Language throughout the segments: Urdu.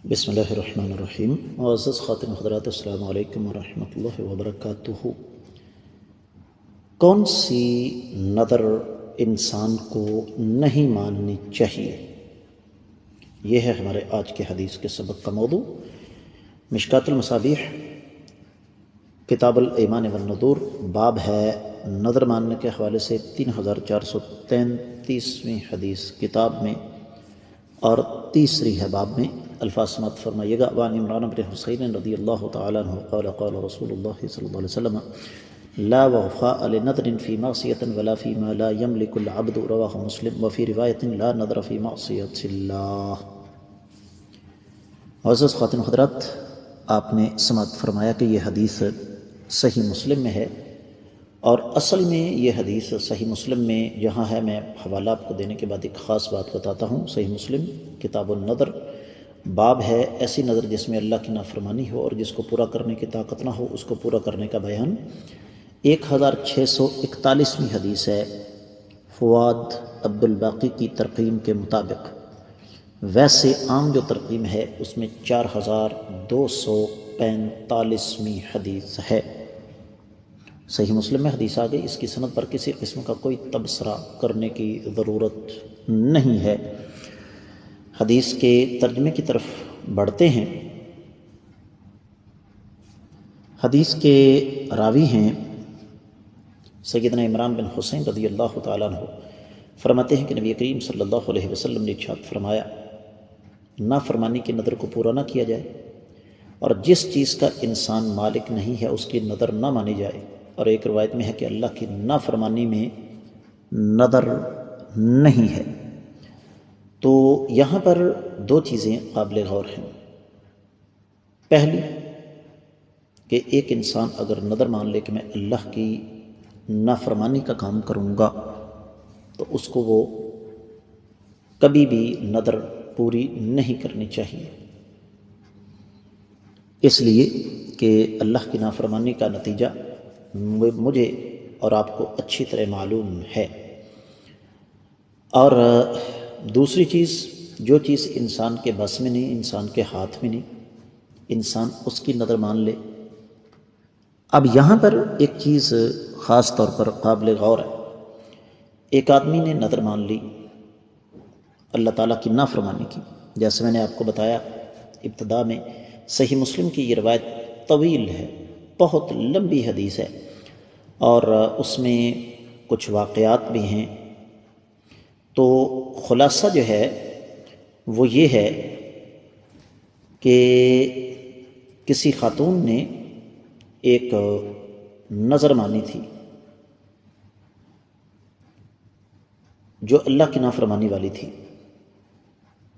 بسم اللہ الرحمن الرحیم۔ معزز خاتم حضرات، السلام علیکم ورحمۃ اللہ وبرکاتہ۔ کون سی نظر انسان کو نہیں ماننی چاہیے، یہ ہے ہمارے آج کے حدیث کے سبق کا موضوع۔ مشکات المصابیح کتاب الایمان والنذور باب ہے نظر ماننے کے حوالے سے 3433ویں حدیث کتاب میں، اور تیسری ہے باب میں۔ الفاظ سماعت فرمائیے گا۔ وعن عمران بن حسین رضی اللہ تعالیٰ عنہ قال قال رسول اللہ صلی اللہ علیہ وسلم لا وفاء لنذر فی معصیۃ ولا فیما لا یملک العبد، رواہ مسلم، وفی روایت لا نذر فی معصیۃ اللہ۔ معزز خاتم حضرات، آپ نے سماعت فرمایا کہ یہ حدیث صحیح مسلم میں ہے، اور اصل میں یہ حدیث صحیح مسلم میں جہاں ہے، میں حوالہ آپ کو دینے کے بعد ایک خاص بات بتاتا ہوں۔ صحیح مسلم کتاب النظر باب ہے ایسی نظر جس میں اللہ کی نافرمانی ہو اور جس کو پورا کرنے کی طاقت نہ ہو، اس کو پورا کرنے کا بیان۔ 1641ویں حدیث ہے فواد عبد الباقی کی ترقیم کے مطابق۔ ویسے عام جو ترقیم ہے اس میں 4245ویں حدیث ہے۔ صحیح مسلم میں حدیث آ گئی، اس کی سند پر کسی قسم کا کوئی تبصرہ کرنے کی ضرورت نہیں ہے۔ حدیث کے ترجمے کی طرف بڑھتے ہیں۔ حدیث کے راوی ہیں سیدنا عمران بن حسین رضی اللہ تعالیٰ عنہ، فرماتے ہیں کہ نبی کریم صلی اللہ علیہ وسلم نے ارشاد فرمایا، نافرمانی کی نظر کو پورا نہ کیا جائے، اور جس چیز کا انسان مالک نہیں ہے اس کی نظر نہ مانی جائے۔ اور ایک روایت میں ہے کہ اللہ کی نافرمانی میں نظر نہیں ہے۔ تو یہاں پر دو چیزیں قابل غور ہیں۔ پہلی کہ ایک انسان اگر نظر مان لے کہ میں اللہ کی نافرمانی کا کام کروں گا، تو اس کو وہ کبھی بھی نظر پوری نہیں کرنی چاہیے، اس لیے کہ اللہ کی نافرمانی کا نتیجہ مجھے اور آپ کو اچھی طرح معلوم ہے۔ اور دوسری چیز، جو چیز انسان کے بس میں نہیں، انسان کے ہاتھ میں نہیں، انسان اس کی نظر مان لے۔ اب یہاں پر ایک چیز خاص طور پر قابل غور ہے۔ ایک آدمی نے نظر مان لی اللہ تعالیٰ کی نافرمانی کی، جیسے میں نے آپ کو بتایا ابتدا میں، صحیح مسلم کی یہ روایت طویل ہے، بہت لمبی حدیث ہے، اور اس میں کچھ واقعات بھی ہیں۔ تو خلاصہ جو ہے وہ یہ ہے کہ کسی خاتون نے ایک نظر مانی تھی جو اللہ کی نافرمانی والی تھی،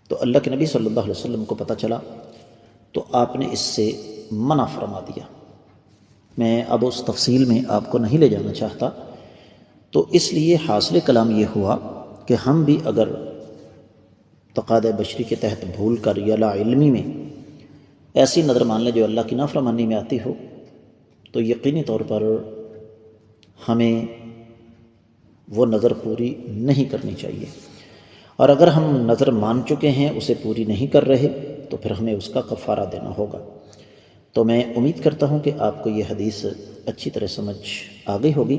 تو اللہ کے نبی صلی اللہ علیہ وسلم کو پتہ چلا، تو آپ نے اس سے منع فرما دیا۔ میں اب اس تفصیل میں آپ کو نہیں لے جانا چاہتا، تو اس لیے حاصل کلام یہ ہوا کہ ہم بھی اگر تقاضۂ بشری کے تحت بھول کر یا لا علمی میں ایسی نظر مان لیں جو اللہ کی نافرمانی میں آتی ہو، تو یقینی طور پر ہمیں وہ نظر پوری نہیں کرنی چاہیے، اور اگر ہم نظر مان چکے ہیں اسے پوری نہیں کر رہے تو پھر ہمیں اس کا کفارہ دینا ہوگا۔ تو میں امید کرتا ہوں کہ آپ کو یہ حدیث اچھی طرح سمجھ آ گئی ہوگی۔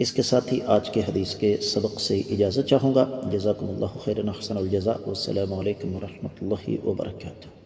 اس کے ساتھ ہی آج کے حدیث کے سبق سے اجازت چاہوں گا۔ جزاکم اللہ خیرا، احسن الجزاء، والسلام علیکم ورحمۃ اللہ وبرکاتہ۔